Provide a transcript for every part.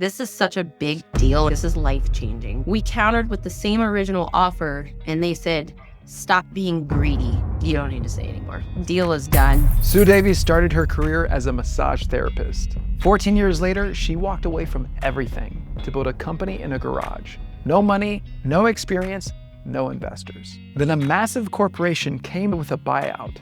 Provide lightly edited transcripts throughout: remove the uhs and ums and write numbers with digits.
This is such a big deal. This is life-changing. We countered with the same original offer and they said, stop being greedy. You don't need to say anymore. Deal is done. Sudevi started her career as a massage therapist. 14 years later, she walked away from everything to build a company in a garage. No money, no experience, no investors. Then a massive corporation came with a buyout.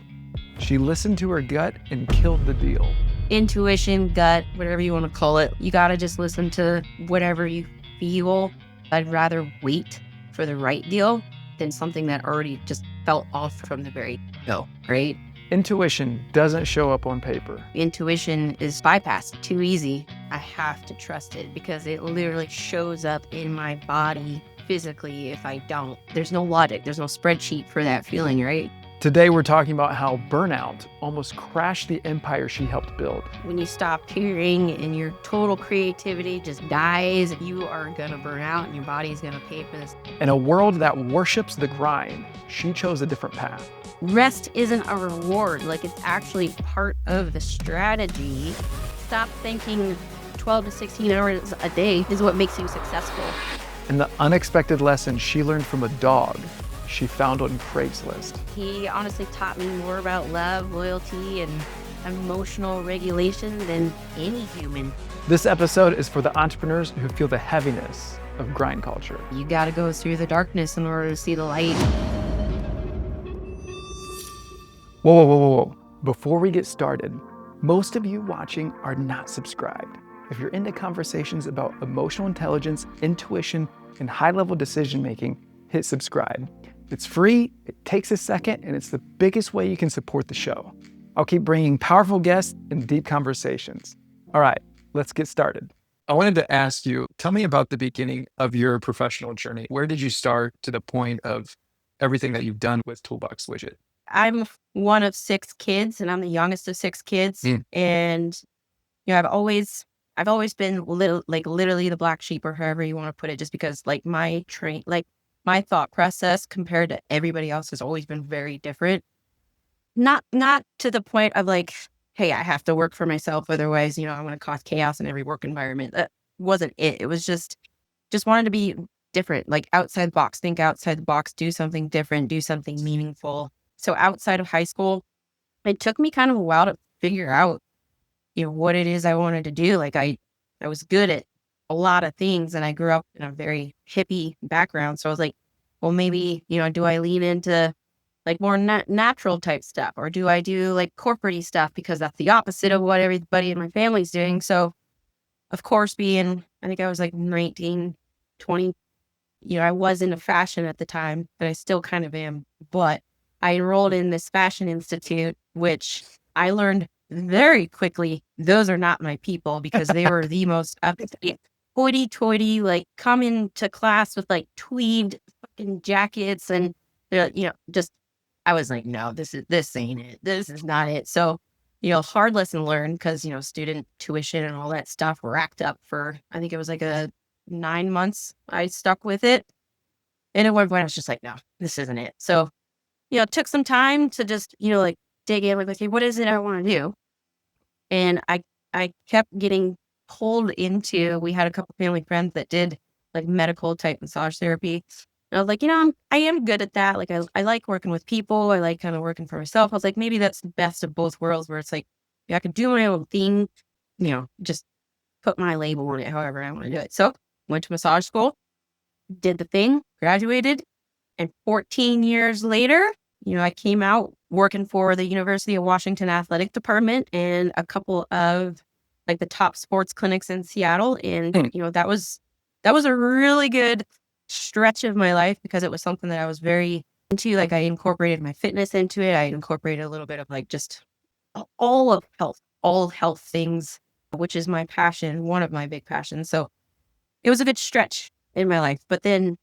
She listened to her gut and killed the deal. Intuition, gut, whatever you want to call it. You got to just listen to whatever you feel. I'd rather wait for the right deal than something that already just felt off from the very go, right? Intuition doesn't show up on paper. Intuition is bypassed too easy. I have to trust it because it literally shows up in my body physically if I don't. There's no logic. There's no spreadsheet for that feeling, right? Today, we're talking about how burnout almost crashed the empire she helped build. When you stop caring and your total creativity just dies, you are gonna burn out and your body's gonna pay for this. In a world that worships the grind, she chose a different path. Rest isn't a reward, like it's actually part of the strategy. Stop thinking 12 to 16 hours a day is what makes you successful. And the unexpected lesson she learned from a dog she found on Craigslist. He honestly taught me more about love, loyalty, and emotional regulation than any human. This episode is for the entrepreneurs who feel the heaviness of grind culture. You gotta go through the darkness in order to see the light. Whoa. Before we get started, most of you watching are not subscribed. If you're into conversations about emotional intelligence, intuition, and high-level decision-making, hit subscribe. It's free, it takes a second, and it's the biggest way you can support the show. I'll keep bringing powerful guests and deep conversations. All right, let's get started. I wanted to ask you, tell me about the beginning of your professional journey. Where did you start to the point of everything that you've done with Toolbox Widget? I'm one of 6 kids, and I'm the youngest of 6 kids. And I've always been literally the black sheep, or however you want to put it, just because my thought process compared to everybody else has always been very different. Not to the point of hey, I have to work for myself, otherwise, I'm going to cause chaos in every work environment. That wasn't it. It was just wanted to be different, like outside the box, think outside the box, do something different, do something meaningful. So outside of high school, it took me kind of a while to figure out, what it is I wanted to do. I was good at a lot of things, and I grew up in a very hippie background. So I was like, well, maybe, do I lean into more natural type stuff, or do I do corporate-y stuff because that's the opposite of what everybody in my family's doing? So of course, I think I was 19, 20, I was into fashion at the time, but I still kind of am. But I enrolled in this fashion institute, which I learned very quickly, those are not my people, because they were the most hoity-toity, come into class with tweed fucking jackets, and I was like, no, this ain't it. This is not it. So, hard lesson learned, because, student tuition and all that stuff racked up for, I think it was a 9 months. I stuck with it. And at one point I was just like, no, this isn't it. So, it took some time to just, dig in, okay, what is it I want to do? And I kept getting pulled into, we had a couple family friends that did medical type massage therapy. And I was like, I am good at that. I like working with people. I like kind of working for myself. I was like, maybe that's the best of both worlds, where it's I can do my own thing, just put my label on it however I want to do it. So went to massage school, did the thing, graduated, and 14 years later, I came out working for the University of Washington Athletic Department and a couple of the top sports clinics in Seattle. And, that was a really good stretch of my life, because it was something that I was very into. I incorporated my fitness into it. I incorporated a little bit of just all health things, which is my passion, one of my big passions. So it was a good stretch in my life. But then,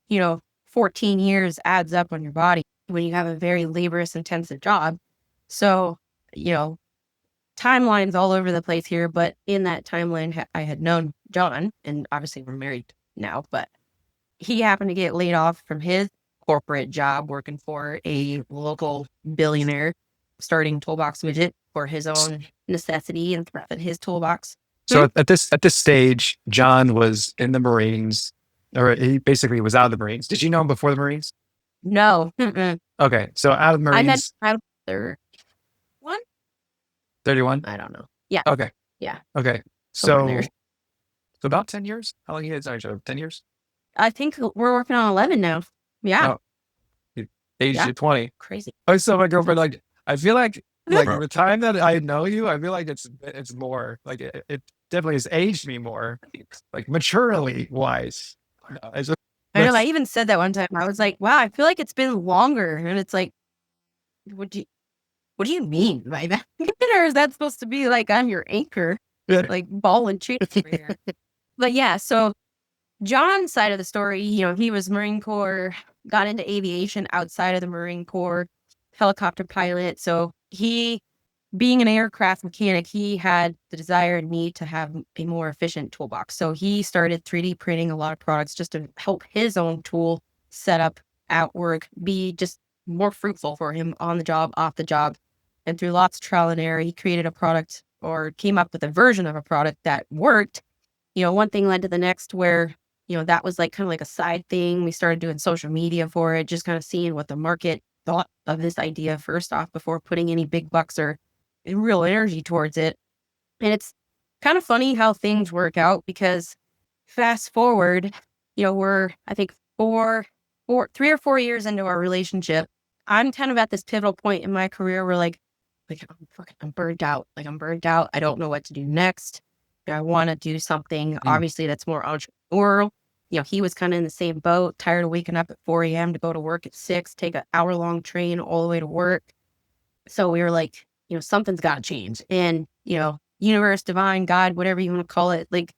14 years adds up on your body when you have a very laborious, intensive job. So, timelines all over the place here. But in that timeline, I had known John, and obviously we're married now, but he happened to get laid off from his corporate job working for a local billionaire, starting Toolbox Widget for his own necessity and his toolbox. So at this stage, John was in the Marines, or he basically was out of the Marines. Did you know him before the Marines? No. Mm-mm. Okay, so out of the I met Marines, I third one. 31. I don't know. Yeah. Okay, Yeah. okay. Somewhere in there. So about 10 years. How long you guys know each other? 10 years. I think we're working on 11 now. Yeah. Oh, you aged Yeah. you 20. Crazy. I was telling my girlfriend, like, I feel like the time that I know you, I feel like it's more like it definitely has aged me more, like maturely wise. I know. I That's even said that one time. I was like, wow, I feel like it's been longer. And it's like, what do you, what do you mean by that? Or is that supposed to be like I'm your anchor, yeah. like ball and chain over here? But yeah, so John's side of the story, he was Marine Corps, got into aviation outside of the Marine Corps, helicopter pilot. So he, being an aircraft mechanic, he had the desire and need to have a more efficient toolbox. So he started 3D printing a lot of products just to help his own tool setup at work be just more fruitful for him on the job, off the job. And through lots of trial and error, he created a product or came up with a version of a product that worked. One thing led to the next where, that was like kind of like a side thing. We started doing social media for it, just kind of seeing what the market thought of this idea first off before putting any big bucks or real energy towards it. And it's kind of funny how things work out because fast forward, we're, I think, 3 or 4 years into our relationship. I'm kind of at this pivotal point in my career where I'm burnt out. Like I'm burnt out. I don't know what to do next. I want to do something, obviously, that's more entrepreneurial. He was kind of in the same boat, tired of waking up at 4 a.m. to go to work at 6, take an hour-long train all the way to work. So we were like, something's got to change. And, universe, divine, God, whatever you want to call it, like,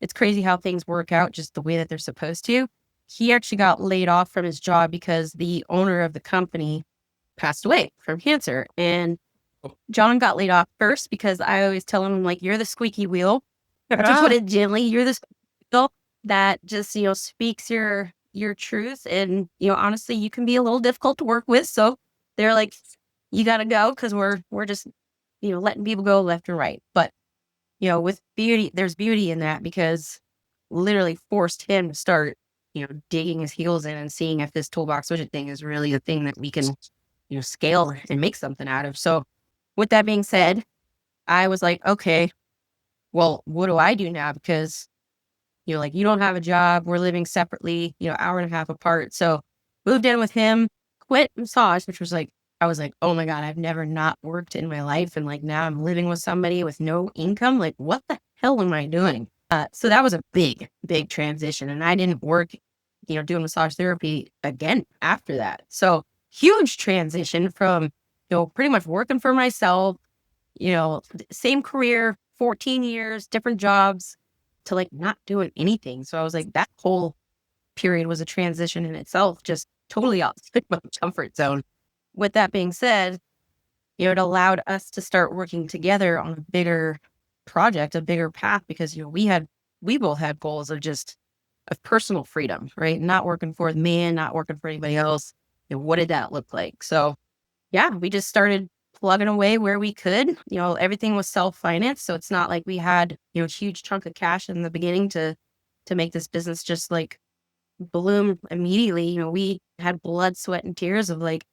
it's crazy how things work out just the way that they're supposed to. He actually got laid off from his job because the owner of the company passed away from cancer. And John got laid off first because I always tell him, like, you're the squeaky wheel. To put it gently, you're the squeaky wheel that just, speaks your truth. And, honestly, you can be a little difficult to work with. So they're like, you got to go because we're just, letting people go left and right. But, with beauty, there's beauty in that because literally forced him to start, digging his heels in and seeing if this toolbox widget thing is really the thing that we can, scale and make something out of. So with that being said, I was like, okay, well, what do I do now? Because, like, you don't have a job. We're living separately, hour and a half apart. So moved in with him, quit massage, which was like, I was like, oh my God, I've never not worked in my life. And like, now I'm living with somebody with no income. Like, what the hell am I doing? So that was a big, big transition. And I didn't work, doing massage therapy again after that. So huge transition from, pretty much working for myself, same career, 14 years, different jobs, to like not doing anything. So I was like, that whole period was a transition in itself, just totally outside my comfort zone. With that being said, it allowed us to start working together on a bigger project, a bigger path, because, we both had goals of personal freedom, right? Not working for the man, not working for anybody else. What did that look like? So yeah, we just started plugging away where we could. Everything was self-financed. So it's not like we had, a huge chunk of cash in the beginning to make this business just like bloom immediately. We had blood, sweat, and tears of like,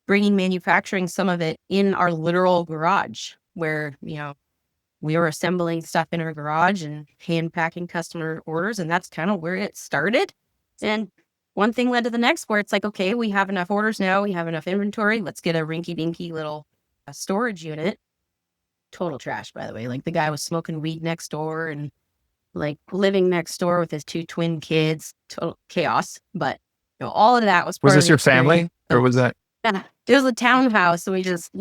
bringing manufacturing, some of it in our literal garage where, we were assembling stuff in our garage and hand packing customer orders. And that's kind of where it started. And one thing led to the next where it's like, okay, we have enough orders now. We have enough inventory. Let's get a rinky dinky little storage unit. Total trash, by the way. Like the guy was smoking weed next door and like living next door with his 2 twin kids. Total chaos. But all of that was Was part of this the your family experience. or was that? Yeah, it was a townhouse, so we just,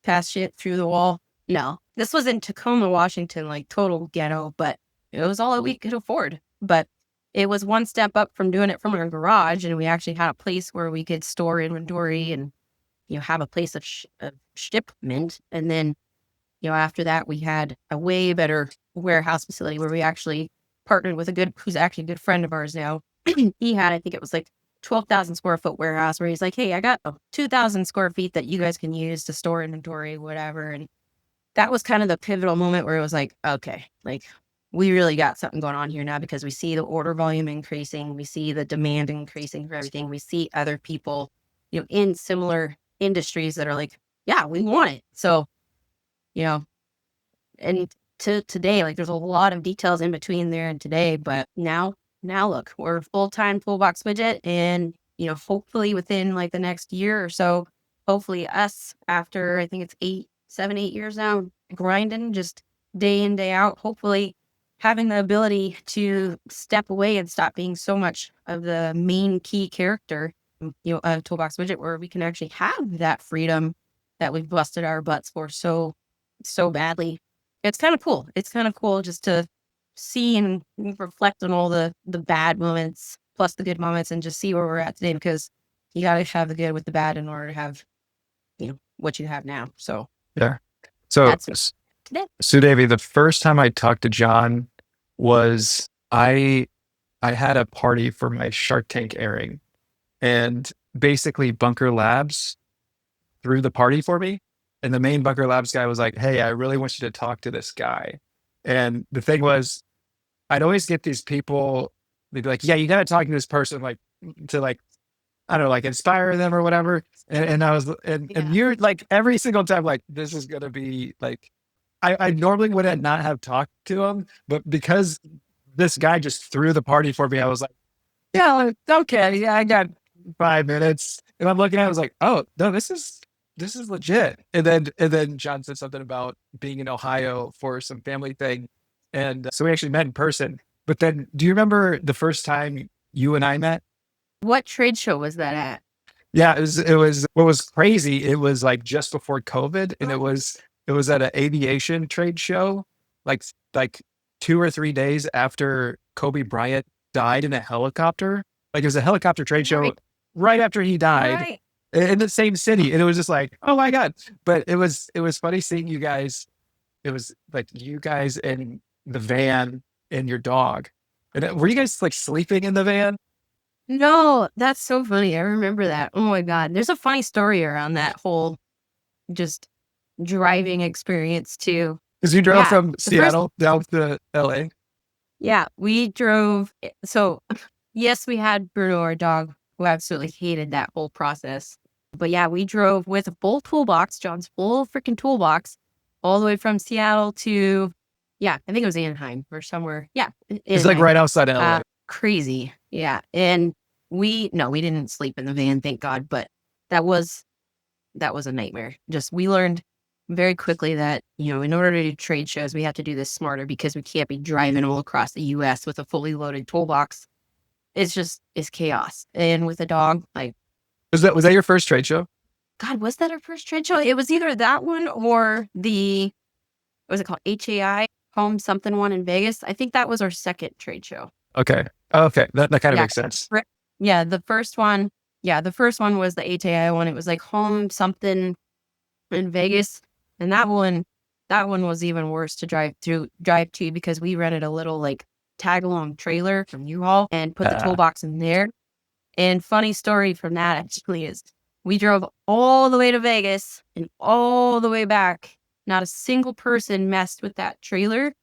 passed shit through the wall. No, this was in Tacoma, Washington, like total ghetto, but it was all that we could afford. But it was one step up from doing it from our garage, and we actually had a place where we could store inventory and, have a place of shipment. And then, after that, we had a way better warehouse facility where we actually partnered with who's actually a good friend of ours now. He had, I think it was like 12,000 square foot warehouse where he's like, hey, I got 2,000 square feet that you guys can use to store inventory, whatever. And that was kind of the pivotal moment where it was like, okay, like we really got something going on here now, because we see the order volume increasing. We see the demand increasing for everything. We see other people, in similar industries that are like, yeah, we want it. So, you know, and to today, like there's a lot of details in between there and today, but now look, we're full-time toolbox widget, and hopefully within like the next year or so, hopefully us, after I think it's 7 8 years now, grinding just day in day out, hopefully having the ability to step away and stop being so much of the main key character, of toolbox widget, where we can actually have that freedom that we've busted our butts for so badly. It's kind of cool. It's kind of cool just to see and reflect on all the bad moments plus the good moments, and just see where we're at today, because you got to have the good with the bad in order to have, what you have now. So Yeah. So that's today. Sudevi, the first time I talked to John was I had a party for my Shark Tank airing, and basically Bunker Labs threw the party for me. And the main Bunker Labs guy was like, "Hey, I really want you to talk to this guy." And the thing was, I'd always get these people, they'd be like, "Yeah, you got to talk to this person, like, to like, I don't know, like inspire them or whatever." And I was, and you're like, every single time, like, this is going to be like, I normally would not have talked to him, but because this guy just threw the party for me, I was like, yeah, okay. Yeah, I got 5 minutes. And I'm looking at it, I was like, oh, no, this is legit. And then John said something about being in Ohio for some family thing. And so we actually met in person. But then do you remember the first time you and I met? What trade show was that at? Yeah, it was what was crazy. It was like just before COVID, and it was at an aviation trade show, like 2 or 3 days after Kobe Bryant died in a helicopter. Like it was a helicopter trade show Right. right after he died Right. in the same city. And it was just like, oh my God. But it was funny seeing you guys. It was like you guys in the van and your dog. And were you guys like sleeping in the van? No, that's so funny. I remember that. Oh my God. There's a funny story around that whole just driving experience too. Because you drove Yeah. from The first Seattle down to LA. Yeah, we drove. So, yes, we had Bruno, our dog, who absolutely hated that whole process. But yeah, we drove with a full toolbox, John's full freaking toolbox, all the way from Seattle to, yeah, I think it was Anaheim or somewhere. Yeah, It's like Anaheim. right outside LA. Crazy. Yeah. And no, we didn't sleep in the van, thank God. But that was a nightmare. Just, we learned very quickly that, in order to do trade shows, we have to do this smarter, because we can't be driving all across the US with a fully loaded toolbox. It's chaos. And with a dog, like, Was that your first trade show? God, was that our first trade show? It was either that one or what was it called? HAI, Home Something One in Vegas. I think that was our second trade show. Okay. Okay. That kind of Yeah. makes sense. Yeah. The first one was the HAI one. It was like Home Something in Vegas. And that one was even worse to drive to, because we rented a little like tag along trailer from U-Haul and put the toolbox in there. And funny story from that actually is, we drove all the way to Vegas and all the way back. Not a single person messed with that trailer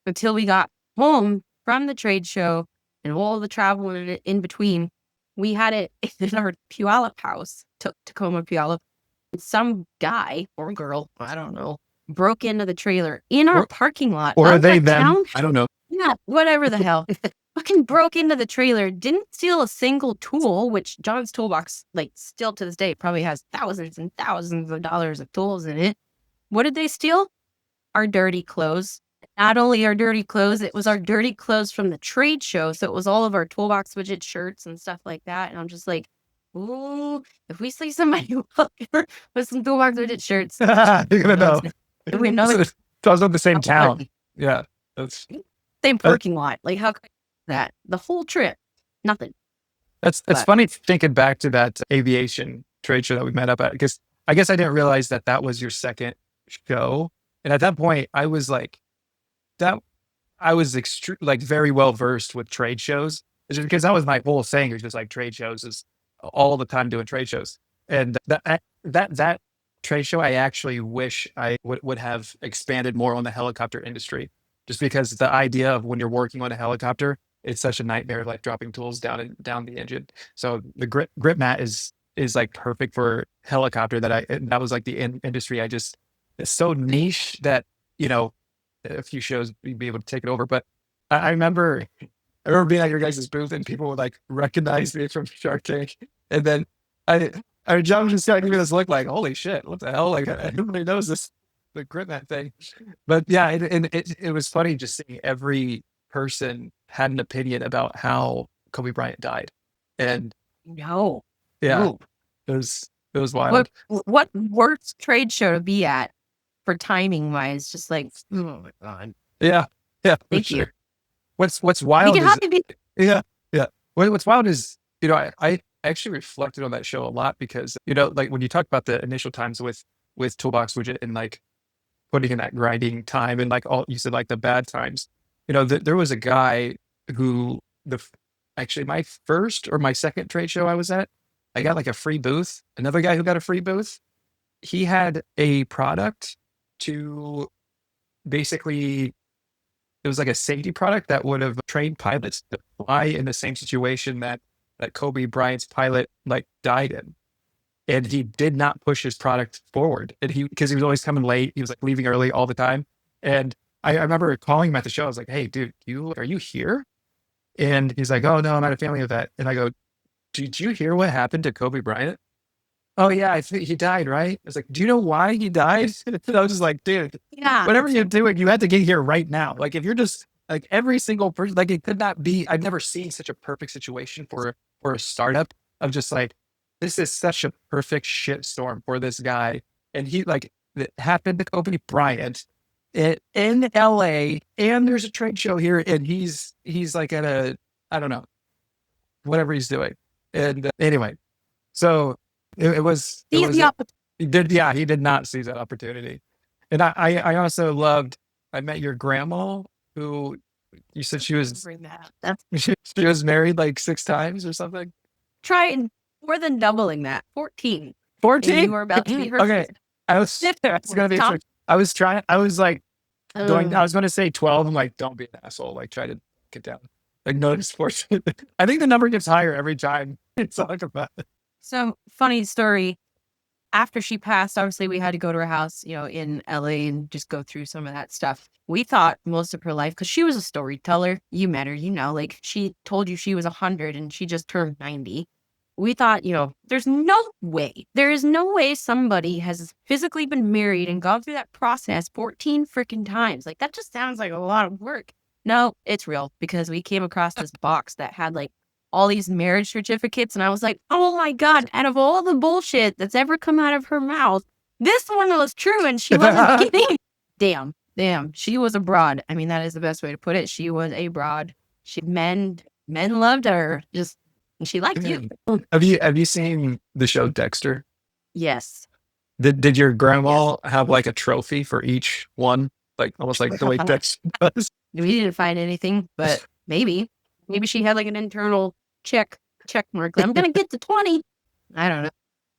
until we got home from the trade show and all the travel in between. We had it in our Puyallup house, Tacoma Puyallup. Some guy or girl, I don't know, broke into the trailer in our parking lot. Or are they that them? town. I don't know. Yeah, whatever the hell. Fucking broke into the trailer, didn't steal a single tool, which John's toolbox, like, still to this day, probably has thousands and thousands of dollars of tools in it. What did they steal? Our dirty clothes. Not only our dirty clothes, it was our dirty clothes from the trade show. So it was all of our toolbox widget shirts and stuff like that. And I'm just like, ooh, if we see somebody walk with some toolbox widget shirts, you're gonna know. We know it's So I was in the same town. Yeah. That's same parking lot. Like, how could that? The whole trip, nothing. It's funny thinking back to that aviation trade show that we met up at, because I guess I didn't realize that was your second show. And at that point, I was like, like very well versed with trade shows, just because that was my whole thing. It was just like trade shows is all the time doing trade shows. And that trade show, I actually wish I would have expanded more on the helicopter industry, just because the idea of when you're working on a helicopter, it's such a nightmare, like dropping tools down the engine. So the grip mat is like perfect for helicopter. That was like the industry. It's so niche that, you know, a few shows you'd be able to take it over. But I remember being at your guys' booth and people would like recognize me from Shark Tank, and then I John was just kind of giving me this look like, holy shit, what the hell? Like, everybody knows this, the grip mat thing. But yeah, it was funny just seeing every person had an opinion about how Kobe Bryant died. And No. yeah, No. it was wild. What worst trade show to be at for timing wise? Just like, oh my God. Yeah. Yeah. For Thank sure. you. What's wild You is, have to be. yeah. Yeah. What's wild is, you know, I actually reflected on that show a lot because, you know, like when you talk about the initial times with Toolbox Widget and like putting in that grinding time and like all you said, like the bad times, you know, there was a guy who actually my first or my second trade show I was at, I got like a free booth. Another guy who got a free booth, he had a product to basically, it was like a safety product that would have trained pilots to fly in the same situation that Kobe Bryant's pilot like died in. And he did not push his product forward. And because he was always coming late, he was like leaving early all the time. And I remember calling him at the show. I was like, hey, dude, are you here? And he's like, oh no, I'm at a family event. And I go, did you hear what happened to Kobe Bryant? Oh yeah, I think he died, right? I was like, do you know why he died? And I was just like, dude, Yeah. whatever you're doing, you had to get here right now. Like if you're just like every single person, like it could not be, I've never seen such a perfect situation for a startup of just like, this is such a perfect shit storm for this guy. And he like, it happened to Kobe Bryant in LA, and there's a trade show here, and he's like at I don't know, whatever he's doing. And anyway, so it was, Seize the opportunity. he did not seize that opportunity. And I also loved, I met your grandma who you said she was, Bring that up. she was married like 6 times or something. Try more than doubling that. 14. 14? And you were about to be her. Okay. I was going to be, I was like going, I was going to say 12. I'm like, don't be an asshole. Like try to get down. Like no sports. I think the number gets higher every time you talk about it. So funny story. After she passed, obviously we had to go to her house, you know, in LA and just go through some of that stuff. We thought most of her life, because she was a storyteller. You met her, you know, like she told you she was 100 and she just turned 90. We thought, you know, there is no way somebody has physically been married and gone through that process 14 freaking times. Like that just sounds like a lot of work. No, it's real, because we came across this box that had like all these marriage certificates. And I was like, oh my God, out of all the bullshit that's ever come out of her mouth, this one was true. And she wasn't kidding. Damn. She was a broad. I mean, that is the best way to put it. She was a broad. Men loved her. Just, and she liked you. Have you seen the show Dexter? Yes. Did your grandma have like a trophy for each one? Like almost like the way Dexter does? We didn't find anything, but maybe she had like an internal check mark. I'm going to get to 20. I don't know.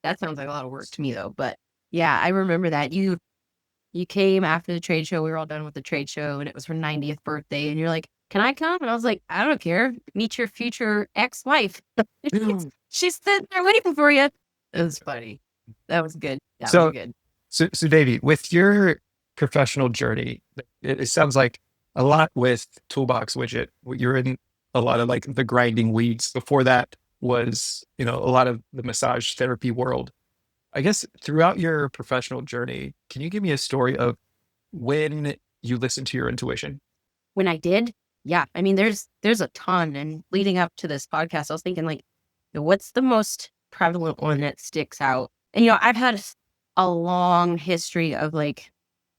That sounds like a lot of work to me though. But yeah, I remember that you came after the trade show. We were all done with the trade show and it was her 90th birthday. And you're like, can I come? And I was like, I don't care. Meet your future ex-wife. She's sitting there waiting for you. It was funny. That was good. That was good. So Sudevi, with your professional journey, it sounds like a lot with Toolbox Widget. You're in a lot of like the grinding weeds. Before that was, you know, a lot of the massage therapy world. I guess throughout your professional journey, can you give me a story of when you listened to your intuition? When I did? Yeah. I mean, there's a ton. And leading up to this podcast, I was thinking like, what's the most prevalent one that sticks out? And, you know, I've had a long history of like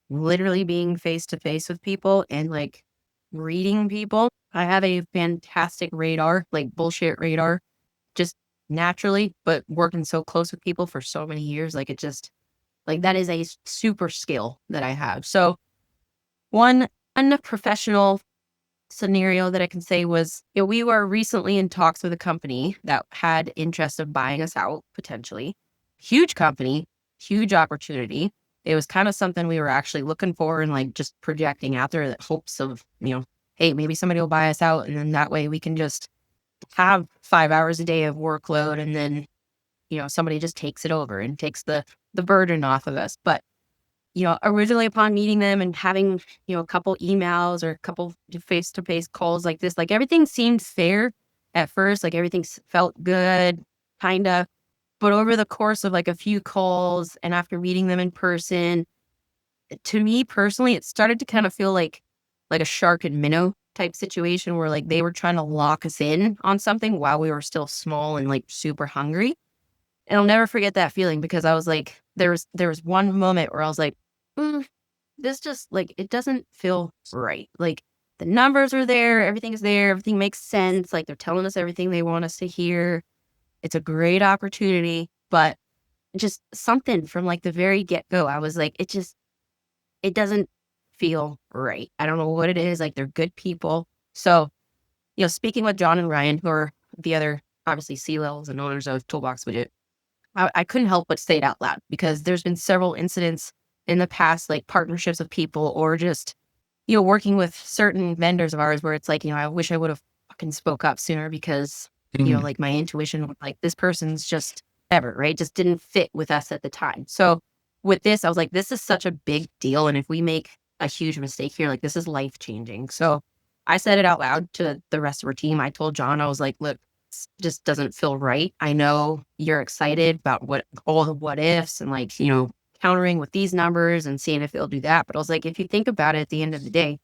literally being face to face with people and like reading people. I have a fantastic radar, like bullshit radar, just naturally, but working so close with people for so many years, like it just, like that is a super skill that I have. So one professional scenario that I can say was, you know, we were recently in talks with a company that had interest of buying us out potentially. Huge company, huge opportunity. It was kind of something we were actually looking for and like just projecting out there, that hopes of, hey, maybe somebody will buy us out. And then that way we can just have 5 hours a day of workload. And then, somebody just takes it over and takes the burden off of us. But, originally upon meeting them and having, a couple emails or a couple face-to-face calls like this, like everything seemed fair at first, like everything felt good, kind of. But over the course of like a few calls and after meeting them in person, to me personally, it started to kind of feel like a shark and minnow type situation where like they were trying to lock us in on something while we were still small and like super hungry. And I'll never forget that feeling, because I was like, there was one moment where I was like, this just like, it doesn't feel right. Like the numbers are there, everything is there, everything makes sense. Like they're telling us everything they want us to hear. It's a great opportunity, but just something from like the very get-go, I was like, it doesn't feel right. I don't know what it is. Like they're good people. So, speaking with John and Ryan, who are the other obviously C-levels and owners of Toolbox Widget, I couldn't help but say it out loud, because there's been several incidents in the past, like partnerships with people or just, working with certain vendors of ours where it's like, I wish I would have fucking spoke up sooner, because, like my intuition, was like this person's just ever, right? Just didn't fit with us at the time. So with this, I was like, this is such a big deal. And if we make a huge mistake here, like this is life changing. So I said it out loud to the rest of our team. I told John, I was like, look, this just doesn't feel right. I know you're excited about all the what ifs and like, countering with these numbers and seeing if they'll do that. But I was like, if you think about it, at the end of the day,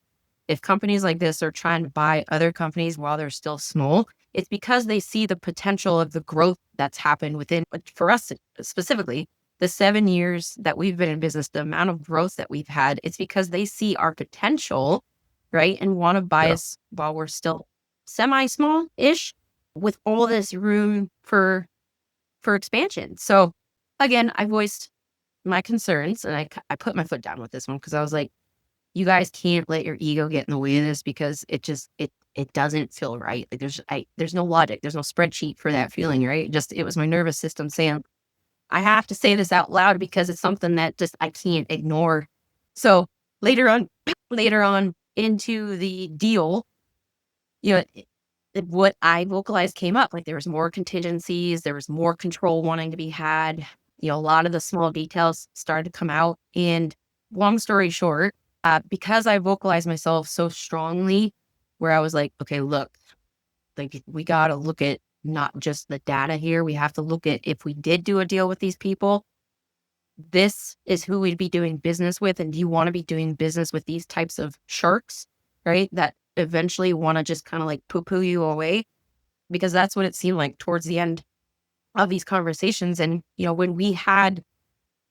if companies like this are trying to buy other companies while they're still small, it's because they see the potential of the growth that's happened within, for us specifically, the 7 years that we've been in business, the amount of growth that we've had, it's because they see our potential, right? And want to buy us while we're still semi-small-ish, with all this room for expansion. So again, I voiced my concerns, and I put my foot down with this one, because I was like, you guys can't let your ego get in the way of this, because it doesn't feel right. Like there's no logic, there's no spreadsheet for that feeling, right? It was my nervous system saying, I have to say this out loud, because it's something that just I can't ignore. So later on, into the deal, what I vocalized came up. Like there was more contingencies, there was more control wanting to be had. A lot of the small details started to come out. And long story short, because I vocalized myself so strongly, where I was like, okay, look, like we got to look at not just the data here. We have to look at, if we did do a deal with these people, this is who we'd be doing business with. And do you want to be doing business with these types of sharks, right? That eventually want to just kind of like poo-poo you away, because that's what it seemed like towards the end of these conversations. And, when we had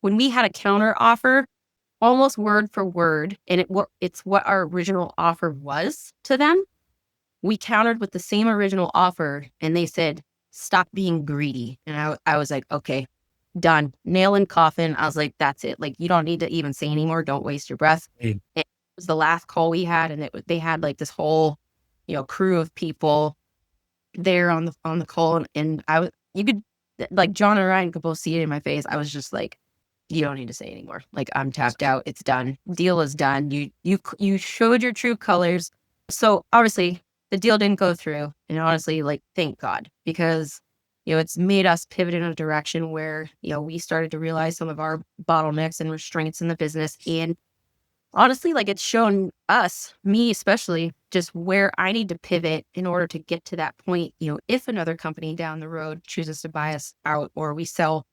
a counter offer, almost word for word, and it's what our original offer was to them. We countered with the same original offer, and they said, stop being greedy. And I was like, okay, done. Nail in coffin. I was like, that's it. Like, you don't need to even say anymore. Don't waste your breath. It was the last call we had, and they had like this whole, crew of people there on the call. And you could, like John and Ryan could both see it in my face. I was just like, you don't need to say anymore. Like, I'm tapped out. It's done. Deal is done. You showed your true colors. So obviously the deal didn't go through. And honestly, like, thank God, because, it's made us pivot in a direction where, we started to realize some of our bottlenecks and restraints in the business. And honestly, like, it's shown us, me especially, just where I need to pivot in order to get to that point. If another company down the road chooses to buy us out, or we sell,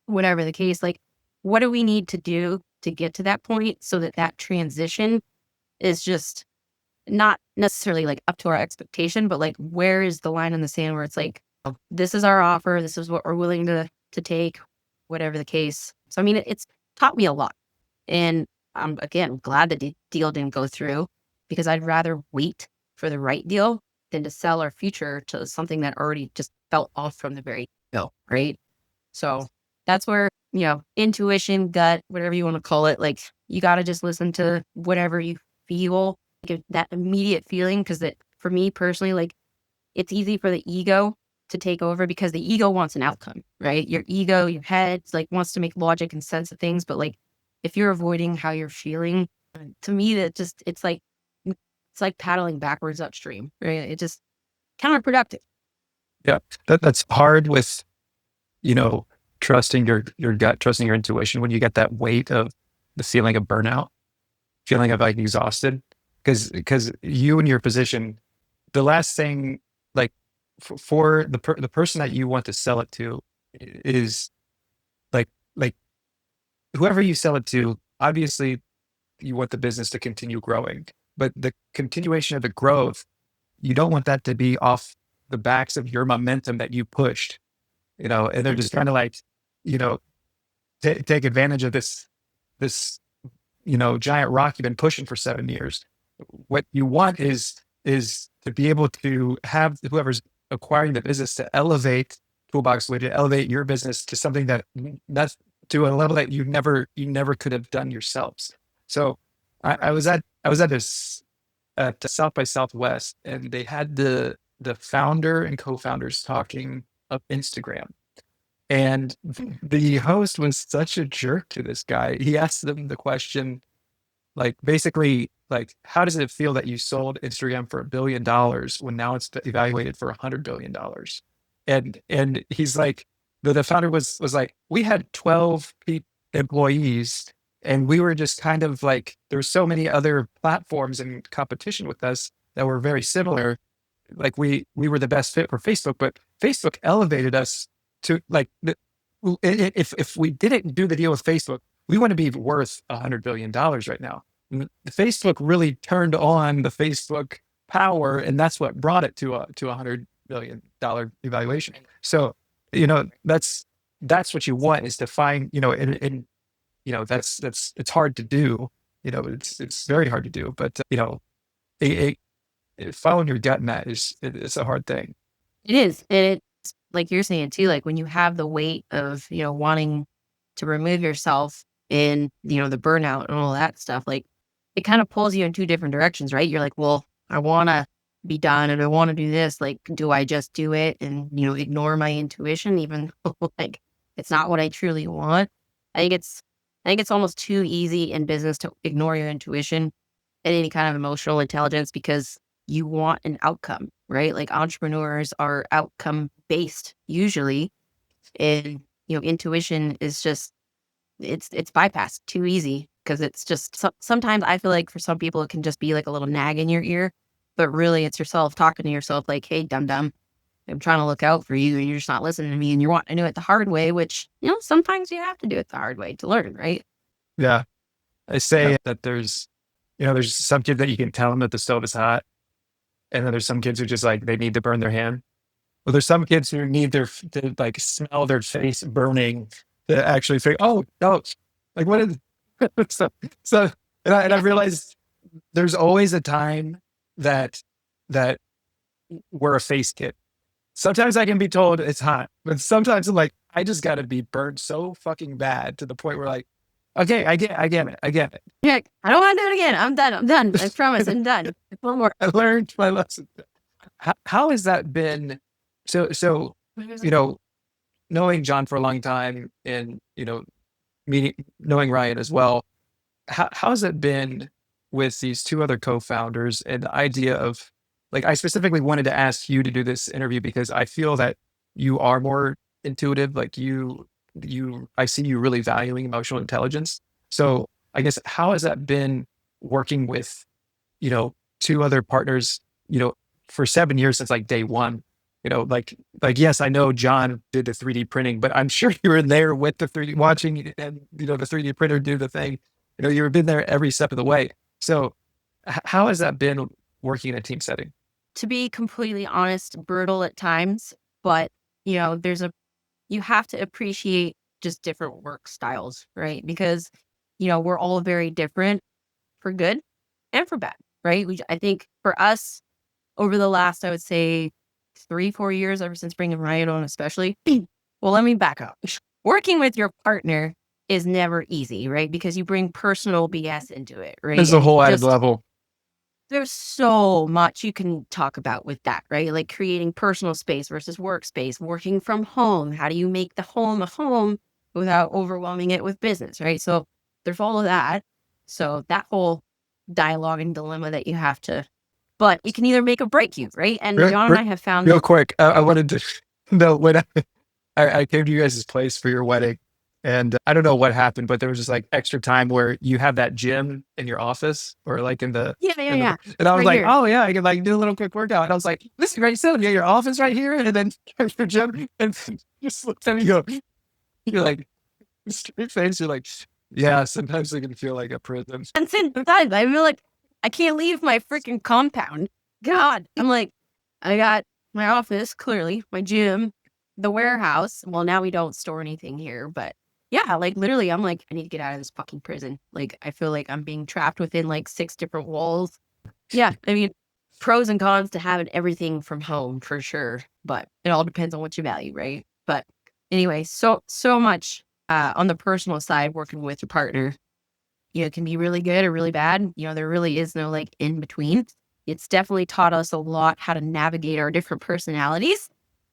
whatever the case, like, what do we need to do to get to that point, so that transition is just not necessarily like up to our expectation, but like, where is the line in the sand where it's like, oh, this is our offer, this is what we're willing to take, whatever the case. So, I mean, it's taught me a lot. And I'm, again, glad that the deal didn't go through, because I'd rather wait for the right deal than to sell our future to something that already just felt off from the very go, right? So that's where, intuition, gut, whatever you want to call it, like, you got to just listen to whatever you feel, like that immediate feeling. Because for me personally, like, it's easy for the ego to take over because the ego wants an outcome, right? Your ego, your head, like wants to make logic and sense of things. But like, if you're avoiding how you're feeling, to me, it's like paddling backwards upstream, right? It just counterproductive. Yeah. That's hard with, trusting your gut, trusting your intuition when you get that weight of the feeling of burnout, feeling of like exhausted. Because you in your position, the last thing, like for the person that you want to sell it to is like like whoever you sell it to, obviously you want the business to continue growing, but the continuation of the growth, you don't want that to be off the backs of your momentum that you pushed, and they're just trying to like, you know, take advantage of this, giant rock you've been pushing for 7 years. What you want is to be able to have whoever's acquiring the business to elevate Toolbox Widget, elevate your business to something that's to a level that you never could have done yourselves. So I was at this at South by Southwest, and they had the founder and co-founders talking of Instagram. And the host was such a jerk to this guy. He asked them the question, like basically, like, how does it feel that you sold Instagram for $1 billion when now it's evaluated for $100 billion? And he's like, the founder was like, we had 12 employees, and we were just kind of like, there were so many other platforms in competition with us that were very similar. Like we were the best fit for Facebook, but Facebook elevated us to like, if we didn't do the deal with Facebook, we want to be worth $100 billion right now. Facebook really turned on the Facebook power, and that's what brought it to a $100 billion evaluation. So, that's what you want, is to find, and that's it's hard to do. It's very hard to do, but it, following your gut in that it's a hard thing. It is. And it's like you're saying too, like when you have the weight of, wanting to remove yourself in, the burnout and all that stuff, like it kind of pulls you in two different directions, right? You're like, well, I want to be done and I want to do this. Like, do I just do it and, ignore my intuition, even though like it's not what I truly want? I think it's, I think it's almost too easy in business to ignore your intuition and any kind of emotional intelligence because you want an outcome, right? Like entrepreneurs are outcome based usually. And, intuition is just, it's bypassed too easy because it's just, sometimes I feel like for some people, it can just be like a little nag in your ear, but really it's yourself talking to yourself like, hey, dum dum, I'm trying to look out for you and you're just not listening to me and you're wanting to do it the hard way, which, sometimes you have to do it the hard way to learn, right? Yeah. I say that there's some kid that you can tell them that the stove is hot. And then there's some kids who just like, they need to burn their hand. Well, there's some kids who need to like smell their face burning to actually think, oh, no, like what is, so, so, and I realized there's always a time that, that we're a face kid. Sometimes I can be told it's hot, but sometimes I'm like, I just got to be burned so fucking bad to the point where like, okay, I get it. Yeah, I don't want to do it again. I'm done. I promise, I'm done. One more. I learned my lesson. How has that been? So, knowing John for a long time and, knowing Ryan as well, how has it been with these two other co-founders and the idea of, like, I specifically wanted to ask you to do this interview because I feel that you are more intuitive. Like I see you really valuing emotional intelligence. So I guess, how has that been working with, two other partners, for 7 years since like day one? Yes, I know John did the 3D printing, but I'm sure you were there with the 3D watching and, the 3D printer do the thing. You've been there every step of the way. So how has that been working in a team setting? To be completely honest, brutal at times, but you have to appreciate just different work styles, right? Because, we're all very different for good and for bad, right? I think for us over the last, I would say 3-4 years, ever since bringing Ryan on, especially, well, let me back up. Working with your partner is never easy, right? Because you bring personal BS into it, right? There's a And whole added level. there's so much you can talk about with that, right? Like creating personal space versus workspace, working from home. How do you make the home a home without overwhelming it with business, right? So there's all of that. So that whole dialogue and dilemma that you have to, but it can either make or break you, right? And John and I have found Real that. quick, I wanted to know when I came to you guys' place for your wedding, and I don't know what happened, but there was just like extra time where you have that gym in your office or like Yeah, yeah, yeah. and I was Right like, here. oh yeah, I can like do a little quick workout. And I was like, this is great stuff. You got your office right here, and then your gym, and just looked at me, you're like, straight face, you're like, yeah, sometimes it can feel like a prison. And since I feel like I can't leave my freaking compound. God, I'm like, I got my office, clearly, my gym, the warehouse. Well, now we don't store anything here, but yeah, like literally, I'm like, I need to get out of this fucking prison. Like, I feel like I'm being trapped within like 6 different walls. Yeah, I mean, pros and cons to having everything from home for sure, but it all depends on what you value, right? But anyway, so much on the personal side, working with your partner, it can be really good or really bad. There really is no like in between. It's definitely taught us a lot how to navigate our different personalities.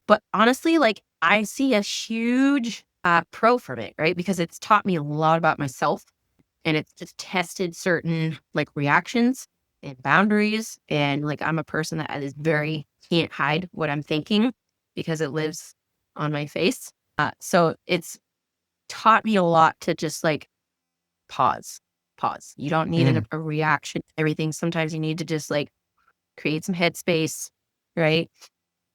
But honestly, like I see a huge pro from it, right? Because it's taught me a lot about myself, and it's just tested certain like reactions and boundaries. And like I'm a person that is very can't hide what I'm thinking because it lives on my face. So it's taught me a lot to just like pause, pause. You don't need a reaction to everything. Sometimes you need to just like create some headspace, right?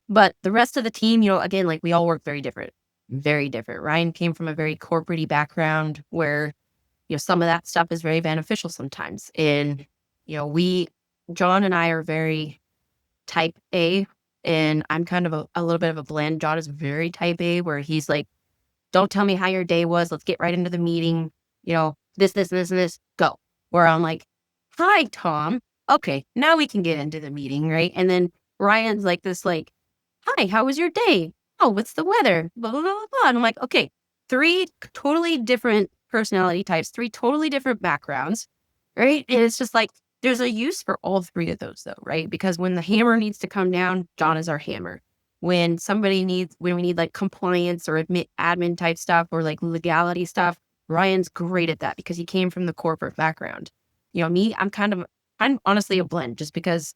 But the rest of the team, again, like we all work very different, very different. Ryan came from a very corporate-y background where, some of that stuff is very beneficial sometimes. And, John and I are very type A, and I'm kind of a little bit of a blend. John is very type A, where he's like, don't tell me how your day was. Let's get right into the meeting. This, and this, go. Where I'm like, hi, Tom. Okay, now we can get into the meeting, right? And then Ryan's like this, like, hi, how was your day? Oh, what's the weather? Blah, blah, blah, blah. And I'm like, okay, 3 totally different personality types, 3 totally different backgrounds, right? And it's just like, there's a use for all 3 of those though, right? Because when the hammer needs to come down, John is our hammer. When we need like compliance or admin type stuff or like legality stuff, Ryan's great at that because he came from the corporate background. Me, I'm honestly a blend just because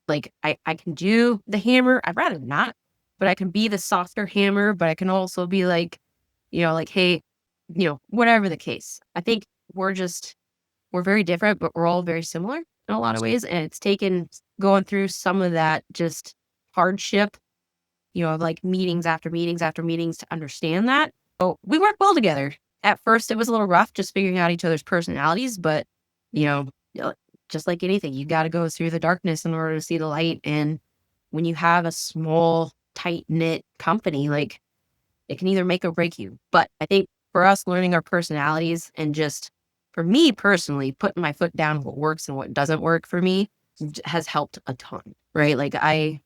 like I can do the hammer. I'd rather not, but I can be the softer hammer, but I can also be like, like, hey, whatever the case. I think we're very different, but we're all very similar in a lot of ways. And it's taken going through some of that just hardship, like meetings after meetings after meetings to understand that. So we work well together. At first, it was a little rough just figuring out each other's personalities, but, you know, uh, just like anything, you got to go through the darkness in order to see the light. And when you have a small, tight knit company, like it can either make or break you. But I think for us, learning our personalities and just for me personally, putting my foot down what works and what doesn't work for me has helped a ton, right? Like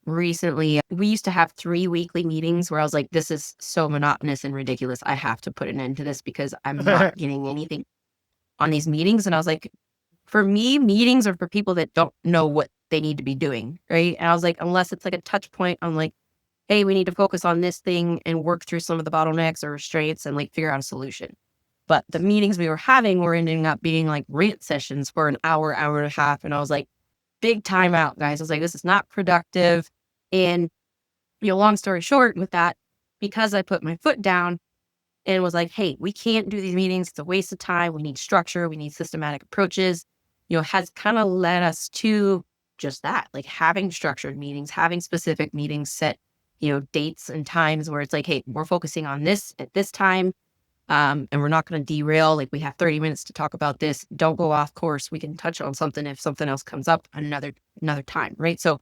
we used to have 3 weekly meetings where I was like, this is so monotonous and ridiculous. I have to put an end to this because I'm not getting anything on these meetings. And I was like, for me, meetings are for people that don't know what they need to be doing, right? And I was like, unless it's like a touch point on like, hey, we need to focus on this thing and work through some of the bottlenecks or restraints and like figure out a solution. But the meetings we were having were ending up being like rant sessions for an hour, hour and a half. And I was like, big time out, guys. I was like, this is not productive. And, long story short with that, because I put my foot down and was like, hey, we can't do these meetings. It's a waste of time. We need structure. We need systematic approaches, has kind of led us to just that, like having structured meetings, having specific meetings set, dates and times where it's like, hey, we're focusing on this at this time. And we're not going to derail. Like we have 30 minutes to talk about this. Don't go off course. We can touch on something if something else comes up another time. Right. So,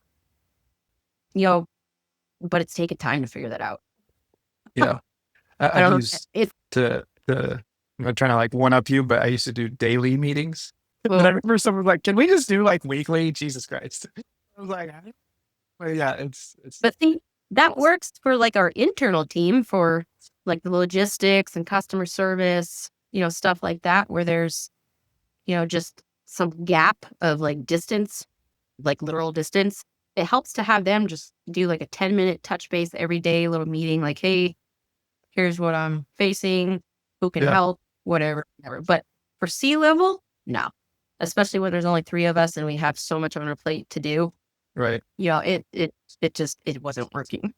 but it's taken time to figure that out. Yeah. I I've don't used know. I'm not trying to like one up you, but I used to do daily meetings. Well, And I remember someone was like, can we just do like weekly? Jesus Christ. I was like, well, yeah, it's, but see, that works for like our internal team for like the logistics and customer service, stuff like that, where there's, just some gap of like distance like literal distance, it helps to have them just do like a 10-minute touch base every day, little meeting, like, hey, here's what I'm facing, who can help, whatever, whatever. But for C-level, no. Especially when there's only 3 of us and we have so much on our plate to do. Right. It wasn't working.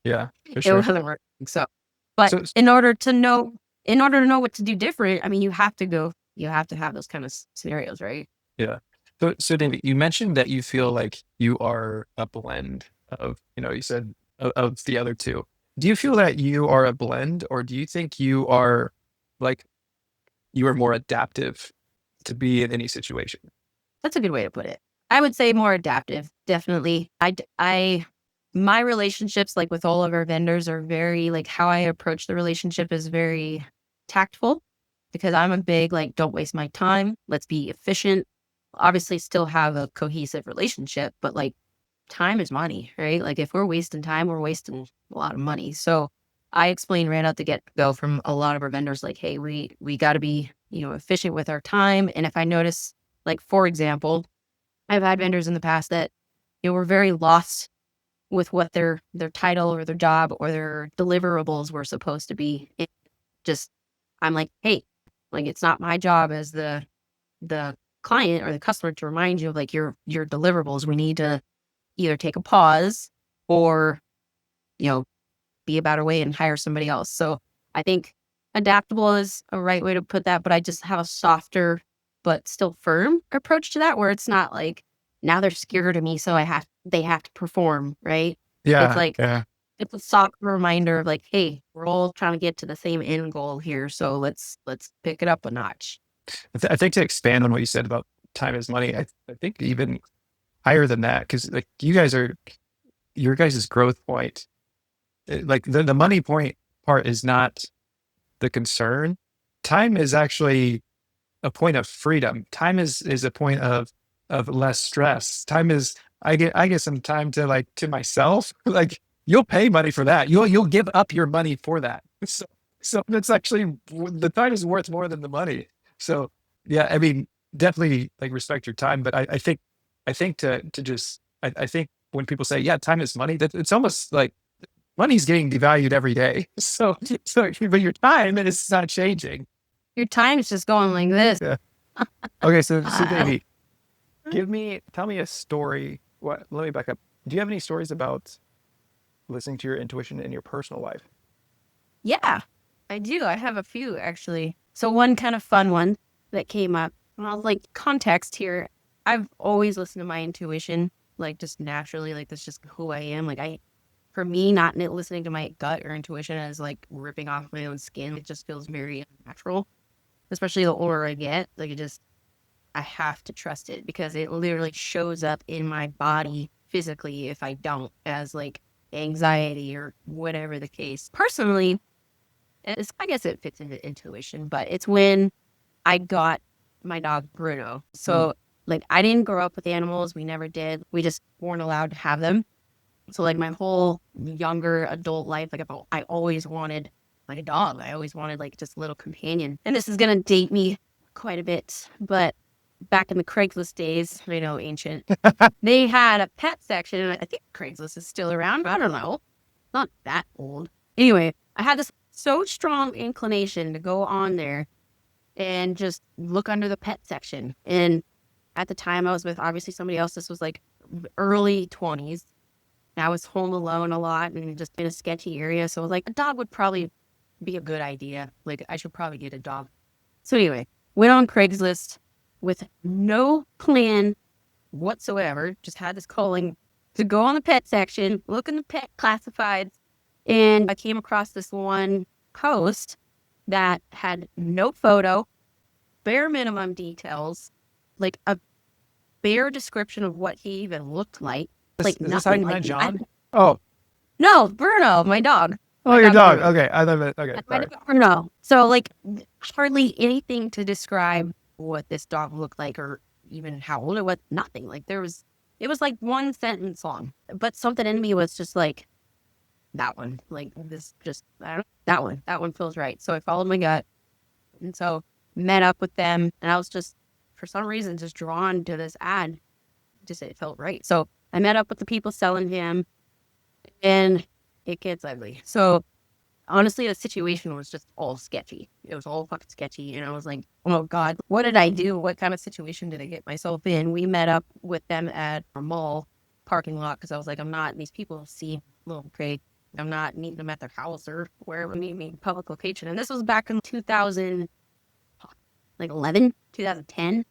Yeah, for It sure. wasn't working. So, but So, in order to know what to do different, I mean, you have to have those kind of scenarios, right? yeah. So David, you mentioned that you feel like you are a blend of, you said of the other two. Do you feel that you are a blend, or do you think you are like you are more adaptive to be in any situation? That's a good way to put it. I would say more adaptive, definitely. My relationships, like with all of our vendors, are very, like, how I approach the relationship is very tactful, because I'm a big, like, don't waste my time. Let's be efficient. Obviously, still have a cohesive relationship, but like, time is money, right? Like, if we're wasting time, we're wasting a lot of money. So I explained right out the get go from a lot of our vendors, like, hey, we got to be, efficient with our time. And if I notice, like, for example, I've had vendors in the past that, were very lost with what their title or their job or their deliverables were supposed to be. It just, I'm like, hey, like, it's not my job as the client or the customer to remind you of, like, your deliverables. We need to either take a pause or, you know, be a better way and hire somebody else. So I think adaptable is a right way to put that, but I just have a softer but still firm approach to that, where it's not like, now they're scared of me, so they have to perform, right? It's Yeah, like, yeah. it's a soft reminder of, like, hey, we're all trying to get to the same end goal here, so let's pick it up a notch. I think to expand on what you said about time is money, I think even higher than that, because like your guys' growth point, like the money point part is not the concern. Time is actually a point of freedom. Time is a point of less stress. Time is I get some time to myself. Like, you'll pay money for that. You'll give up your money for that. So it's actually, the time is worth more than the money. So yeah, I mean, definitely like respect your time. But I think to just I think when people say, yeah, time is money, that it's almost like money's getting devalued every day. So but your time, and it's not changing. Your time's just going like this. Yeah. Okay, so Uh, Davey, tell me a story. Let me back up. Do you have any stories about listening to your intuition in your personal life? yeah, I do. I have a few, actually. So one kind of fun one that came up, well, like, context here. I've always listened to my intuition, like, just naturally, like, that's just who I am. Like, for me, not listening to my gut or intuition as like ripping off my own skin, it just feels very unnatural, especially the older I get. Like, I have to trust it, because it literally shows up in my body physically if I don't, as like anxiety or whatever the case. Personally, I guess it fits into intuition, but it's when I got my dog Bruno. So, like, I didn't grow up with animals. We never did. We just weren't allowed to have them. So, like, my whole younger adult life, like, I always wanted like a dog. I always wanted, like, just a little companion. And this is gonna date me quite a bit, but back in the Craigslist days, I know, ancient, they had a pet section, and I think Craigslist is still around, but I don't know. Not that old. Anyway, I had this so strong inclination to go on there and just look under the pet section. And at the time, I was with obviously somebody else. This was like early 20s. And I was home alone a lot and just in a sketchy area. So I was like, a dog would probably be a good idea. Like, I should probably get a dog. So anyway, went on Craigslist with no plan whatsoever. Just had this calling to go on the pet section, look in the pet classifieds, and I came across this one post that had no photo, bare minimum details, like a bare description of what he even looked like. Is Like, this how nothing. you Like, met John? Oh, no, Bruno, my dog. oh, My your dog dog. Bruno. Okay, I love it. Okay, My sorry. dog Bruno. So, like, hardly anything to describe what this dog looked like or even how old it was. Nothing. Like, it was like one sentence long. But something in me was just like, that one. Like, this just, I don't know, that one. That one feels right. So I followed my gut. And so met up with them. And I was just, for some reason, just drawn to this ad. it felt right. So I met up with the people selling him, and it gets ugly. So honestly, the situation was just all sketchy. It was all fucking sketchy. And I was like, oh God, what did I do? What kind of situation did I get myself in? We met up with them at a mall parking lot because I was like, I'm not, these people see little great. I'm not meeting them at their house or wherever meet me, public location. And this was back in 2011, 2010.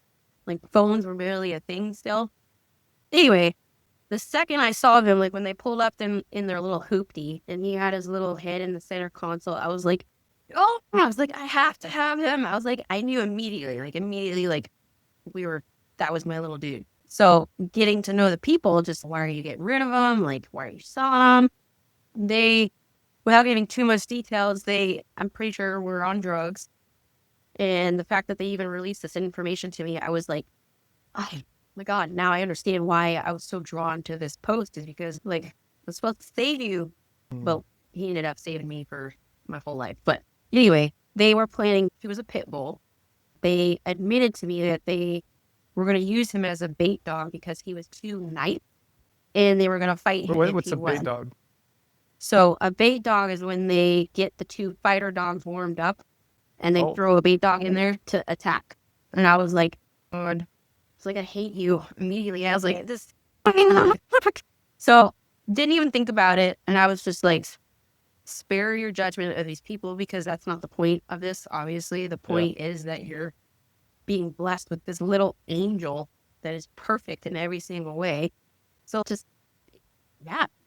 Like phones were barely a thing still. Anyway, the second I saw them, like when they pulled up in their little hoopty and he had his little head in the center console, I was like, oh, I was like, I have to have him. I was like, I knew immediately, like that was my little dude. So getting to know the people, just why are you getting rid of them? Like, why are you selling them? They, without giving too much details, I'm pretty sure were on drugs. And the fact that they even released this information to me, I was like, oh my God, now I understand why I was so drawn to this post is because like I was supposed to save you. Well, he ended up saving me for my whole life. But anyway, they were planning, he was a pit bull. They admitted to me that they were going to use him as a bait dog because he was too nice and they were going to fight him. What's a bait dog? So a bait dog is when they get the two fighter dogs warmed up and they throw a bait dog in there to attack. And I was like, God. It's like, I hate you immediately. I was like, this. So didn't even think about it. And I was just like, spare your judgment of these people because that's not the point of this. Obviously, the point is that you're being blessed with this little angel that is perfect in every single way. So just,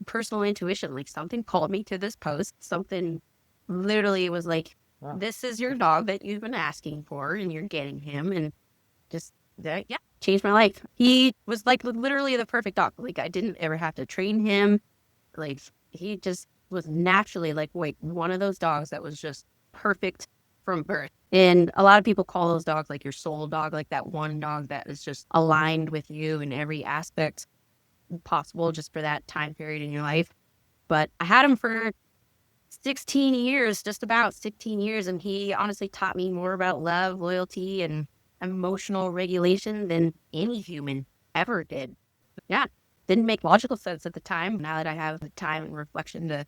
personal intuition, like something called me to this post. Something literally was like, this is your dog that you've been asking for and you're getting him. And just, changed my life. He was like literally the perfect dog. Like I didn't ever have to train him. Like he just was naturally like one of those dogs that was just perfect from birth. And a lot of people call those dogs like your soul dog, like that one dog that is just aligned with you in every aspect possible just for that time period in your life. But I had him for 16 years, just about 16 years. And he honestly taught me more about love, loyalty, and emotional regulation than any human ever did. Didn't make logical sense at the time. Now that I have the time and reflection to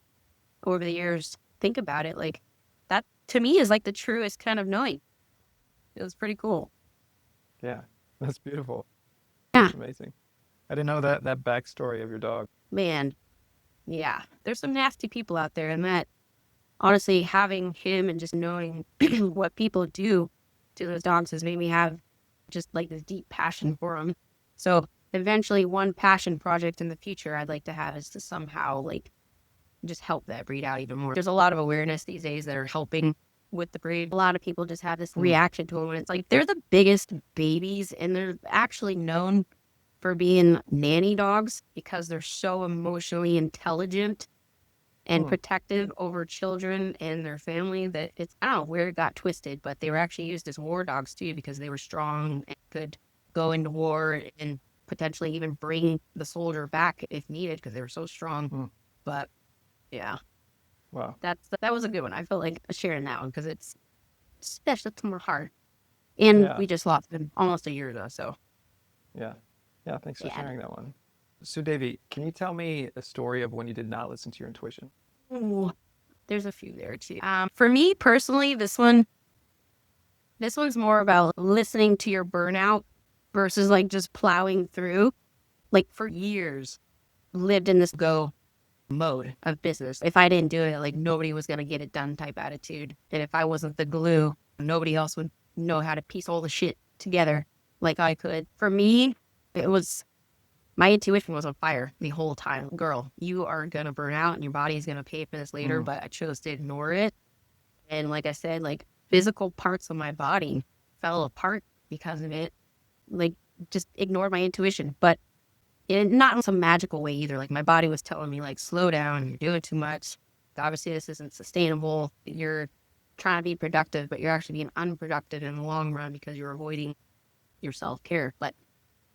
over the years think about it, like that to me is like the truest kind of knowing. It was pretty cool. Yeah, that's beautiful. That's amazing. I didn't know that backstory of your dog. Man, there's some nasty people out there, and that honestly having him and just knowing what people do to those dogs has made me have just like this deep passion for them. So eventually one passion project in the future I'd like to have is to somehow like just help that breed out even more. There's a lot of awareness these days that are helping with the breed. A lot of people just have this reaction to them when it's like they're the biggest babies and they're actually known for being nanny dogs because they're so emotionally intelligent and protective over children and their family that it's, I don't know where it got twisted, but they were actually used as war dogs too because they were strong and could go into war and potentially even bring the soldier back if needed because they were so strong. But wow, that was a good one. I felt like sharing that one because it's special to my heart. And we just lost him almost a year ago, so. Thanks for sharing that one. Sudevi, can you tell me a story of when you did not listen to your intuition? Ooh, there's a few there too. For me personally, this one's more about listening to your burnout versus like just plowing through. Like for years, lived in this go mode of business. If I didn't do it, like nobody was gonna get it done type attitude. And if I wasn't the glue, nobody else would know how to piece all the shit together like I could. For me, it was. My intuition was on fire the whole time. Girl, you are going to burn out and your body is going to pay for this later, but I chose to ignore it. And like I said, like physical parts of my body fell apart because of it. Like just ignored my intuition, but not in some magical way either. Like my body was telling me like, slow down, you're doing too much. Obviously this isn't sustainable. You're trying to be productive, but you're actually being unproductive in the long run because you're avoiding your self-care. But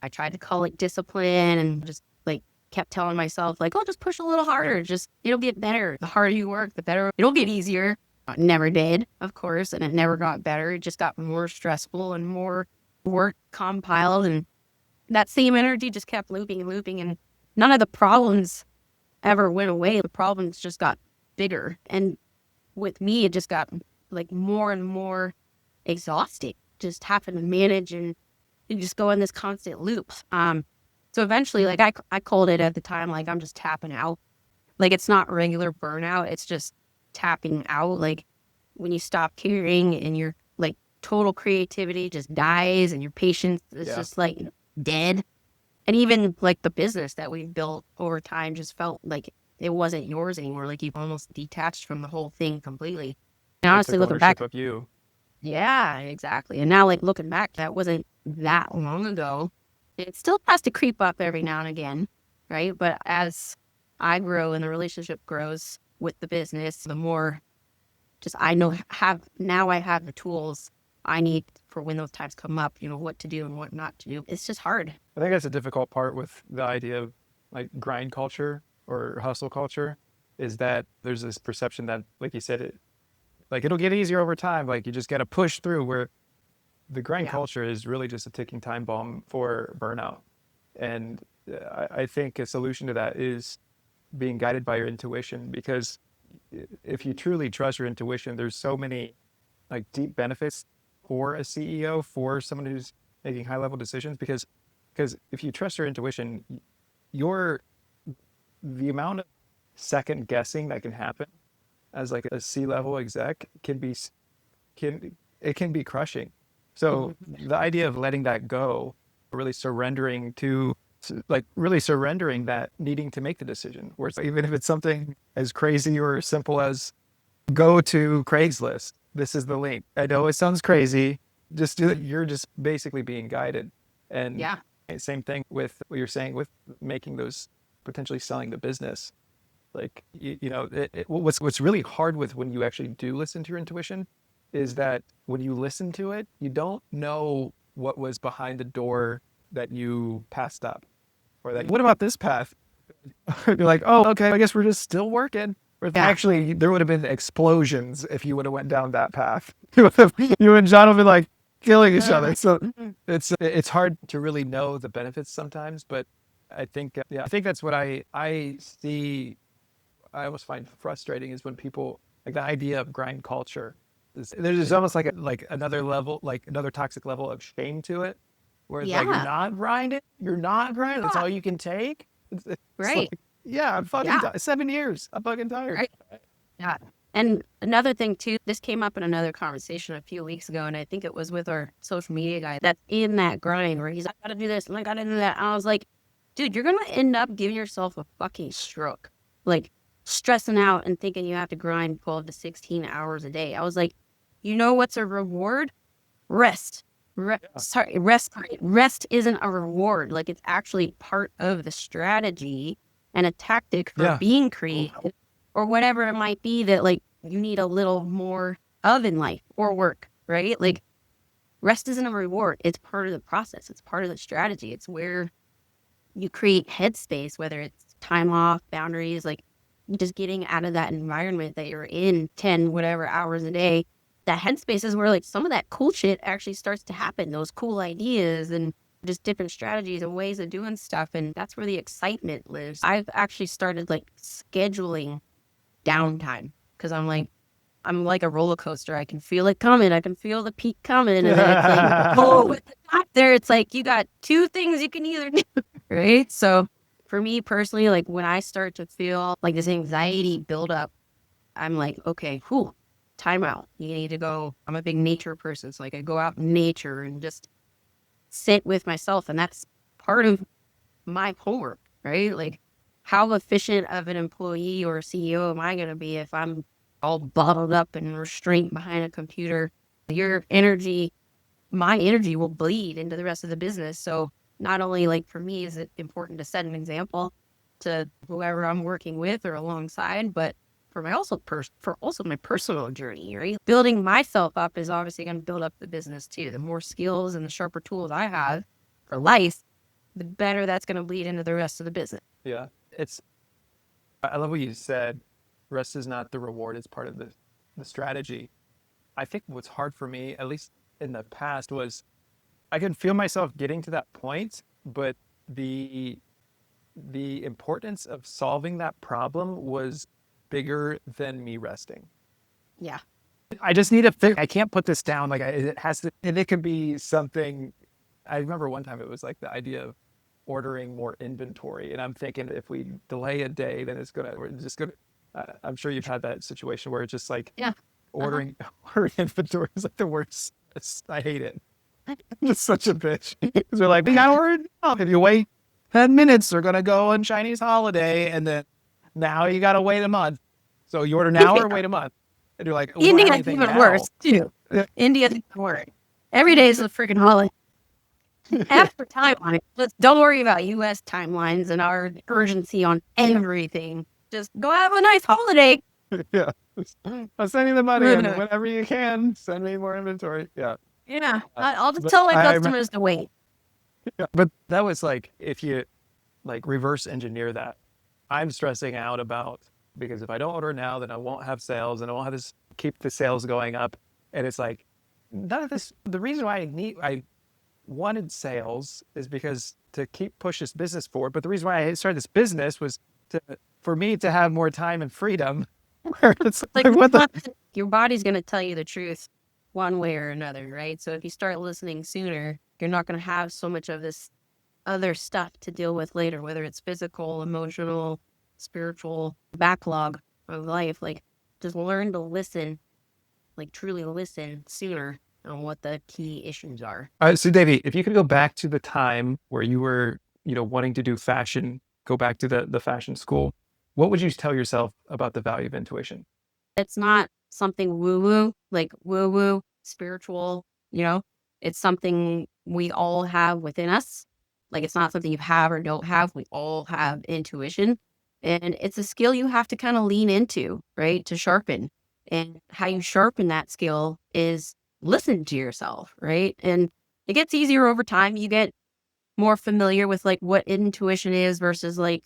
I tried to call it discipline and just like kept telling myself like, oh, just push a little harder. Just, it'll get better. The harder you work, the better. It'll get easier. It never did, of course. And it never got better. It just got more stressful and more work compiled. And that same energy just kept looping and looping, and none of the problems ever went away. The problems just got bigger. And with me, it just got like more and more exhausting, just having to manage and you just go in this constant loop. So eventually, like I called it at the time, like I'm just tapping out. Like it's not regular burnout, it's just tapping out. Like when you stop caring and your like total creativity just dies and your patience is just like dead. And even like the business that we've built over time just felt like it wasn't yours anymore. Like you've almost detached from the whole thing completely. And It honestly, took looking ownership back, of you. yeah, exactly. And now, like looking back, that wasn't that long ago. It still has to creep up every now and again, right? But as I grow and the relationship grows with the business, the more just I know I have the tools I need for when those times come up, what to do and what not to do. It's just hard. I think that's a difficult part with the idea of like grind culture or hustle culture is that there's this perception that, like you said, it'll get easier over time. Like you just got to push through where the grind Yeah. culture is really just a ticking time bomb for burnout. And I think a solution to that is being guided by your intuition, because if you truly trust your intuition, there's so many like deep benefits for a CEO, for someone who's making high level decisions, because if you trust your intuition, your the amount of second guessing that can happen as like a C-level exec can be crushing. So Mhm. the idea of letting that go, really surrendering to like really surrendering that needing to make the decision, where it's, even if it's something as crazy or simple as go to Craigslist. This is the link. I know it sounds crazy. Just do it. You're just basically being guided. And Yeah. same thing with what you're saying with making those potentially selling the business. Like what's really hard with when you actually do listen to your intuition is that when you listen to it, you don't know what was behind the door that you passed up, or that what about this path? You're like, oh, okay, I guess we're just still working. Or Yeah. actually, there would have been explosions if you would have went down that path. You and John would be like killing each other. So it's hard to really know the benefits sometimes. But I think I think that's what I see. I almost find frustrating is when people like the idea of grind culture. There's almost like like another level, like another toxic level of shame to it, where it's like Yeah. you're not grinding. That's Yeah. all you can take. It's Right. like, yeah, I'm fucking Yeah. 7 years. I'm fucking tired. Right. Yeah. And another thing too, this came up in another conversation a few weeks ago, and I think it was with our social media guy that's in that grind where he's like, I gotta do this and I gotta do that. And I was like, dude, you're gonna end up giving yourself a fucking stroke. Like stressing out and thinking you have to grind 12 to 16 hours a day. I was like, you know what's a reward? Rest. Sorry, rest. Rest isn't a reward. Like it's actually part of the strategy and a tactic for Yeah. being creative or whatever it might be that like you need a little more of in life or work, right? Like rest isn't a reward. It's part of the process. It's part of the strategy. It's where you create headspace, whether it's time off, boundaries, like just getting out of that environment that you're in 10 whatever hours a day. That headspace is where like some of that cool shit actually starts to happen, those cool ideas and just different strategies and ways of doing stuff. And that's where the excitement lives. I've actually started like scheduling downtime because I'm like a roller coaster. I can feel it coming. I can feel the peak coming. And then it's like, oh, at the top there, it's like you got two things you can either do, right? So for me personally, like when I start to feel like this anxiety build up, I'm like, okay, whew, time out. You need to go. I'm a big nature person. So like I go out in nature and just sit with myself. And that's part of my homework, right? Like how efficient of an employee or CEO am I going to be if I'm all bottled up and restrained behind a computer? Your energy, my energy will bleed into the rest of the business. So not only like for me is it important to set an example to whoever I'm working with or alongside, but for my for also my personal journey, right? Building myself up is obviously going to build up the business too. The more skills and the sharper tools I have for life, the better that's going to bleed into the rest of the business. Yeah. I love what you said. Rest is not the reward, it's part of the strategy. I think what's hard for me, at least in the past, was I can feel myself getting to that point, but the importance of solving that problem was bigger than me resting. Yeah. I just need to figure. I can't put this down. Like it has to, and it could be something. I remember one time it was like the idea of ordering more inventory, and I'm thinking if we delay a day, then we're just gonna. I'm sure you've had that situation where it's just like Yeah. ordering inventory is like the worst. I hate it. I'm just such a bitch. Because they're like, we got to order it now. If you wait 10 minutes, they're gonna go on Chinese holiday, and then now you got to wait a month. So you order now or wait a month. And you're like, India's even worse too. Yeah. India's even worse. Every day is a freaking holiday. After timeline, just don't worry about U.S. timelines and our urgency on everything. Just go have a nice holiday. Yeah. I'll send you the money and whenever you can, send me more inventory. Yeah. Yeah. I'll just tell my customers to wait. Yeah. But that was like, if you like reverse engineer that, I'm stressing out about, because if I don't order now, then I won't have sales and I won't have this, keep the sales going up. And it's like, none of this, the reason why I wanted sales is because to keep push this business forward. But the reason why I started this business was for me to have more time and freedom. Where it's like what your body's going to tell you the truth one way or another, right? So if you start listening sooner, you're not going to have so much of this other stuff to deal with later, whether it's physical, emotional, spiritual backlog of life. Like, just learn to listen, like truly listen sooner on what the key issues are. All right, Sudevi, if you could go back to the time where you were, wanting to do fashion, go back to the fashion school, what would you tell yourself about the value of intuition? It's not something woo-woo, like woo-woo, spiritual, it's something we all have within us. Like, it's not something you have or don't have. We all have intuition. And it's a skill you have to kind of lean into, right, to sharpen. And how you sharpen that skill is listen to yourself, right? And it gets easier over time. You get more familiar with like what intuition is versus like,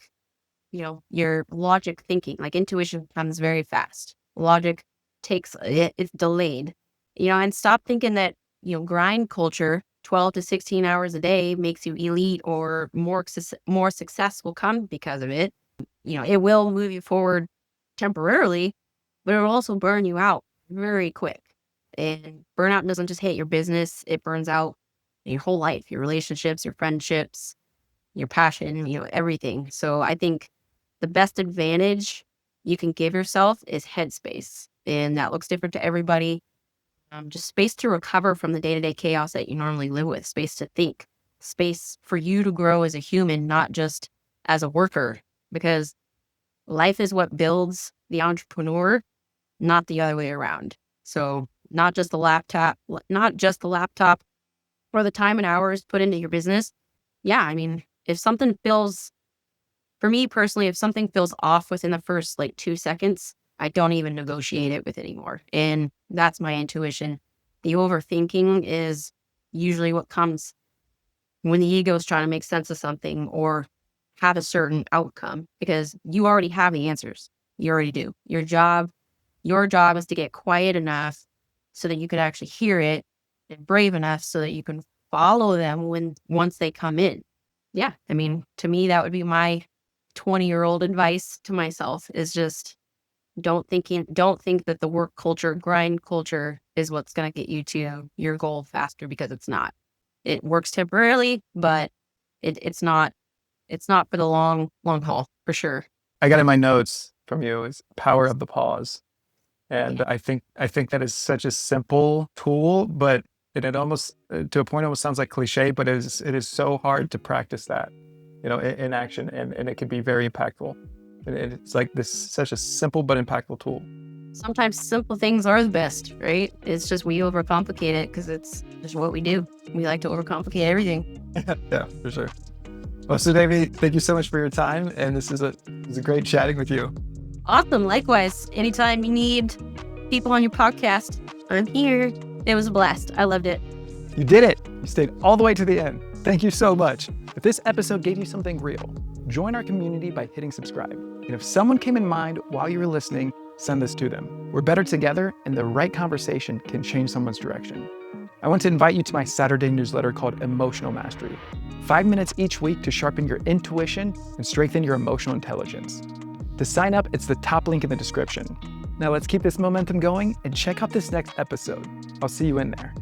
your logic thinking. Like, intuition comes very fast. Logic it's delayed, and stop thinking that, grind culture, 12 to 16 hours a day makes you elite or more success will come because of it. It will move you forward temporarily, but it will also burn you out very quick. And burnout doesn't just hit your business, it burns out your whole life, your relationships, your friendships, your passion, everything. So I think the best advantage you can give yourself is headspace. And that looks different to everybody. Just space to recover from the day-to-day chaos that you normally live with, space to think, space for you to grow as a human, not just as a worker, because life is what builds the entrepreneur, not the other way around. So not just the laptop or the time and hours put into your business. Yeah, I mean, for me personally, if something feels off within the first like 2 seconds, I don't even negotiate it with anymore. And that's my intuition. The overthinking is usually what comes when the ego is trying to make sense of something or have a certain outcome, because you already have the answers. You already do. Your job is to get quiet enough so that you can actually hear it, and brave enough so that you can follow them once they come in. Yeah, I mean, to me, that would be my 20-year-old advice to myself, is just don't think that the work culture, grind culture is what's going to get you to your goal faster, because it's not. It works temporarily, but it's not for the long haul, for sure. I got in my notes from you is power of the pause. And I think that is such a simple tool, but it almost, to a point, almost sounds like cliche, but it is so hard to practice that, in action, and it can be very impactful. And it's like such a simple but impactful tool. Sometimes simple things are the best, right? It's just we overcomplicate it because it's just what we do. We like to overcomplicate everything. Yeah, for sure. Well, Sudevi, thank you so much for your time, and this is a great chatting with you. Awesome. Likewise. Anytime you need people on your podcast, I'm here. It was a blast. I loved it. You did it. You stayed all the way to the end. Thank you so much. If this episode gave you something real, join our community by hitting subscribe. And if someone came in mind while you were listening, send this to them. We're better together, and the right conversation can change someone's direction. I want to invite you to my Saturday newsletter called Emotional Mastery. 5 minutes each week to sharpen your intuition and strengthen your emotional intelligence. To sign up, it's the top link in the description. Now let's keep this momentum going and check out this next episode. I'll see you in there.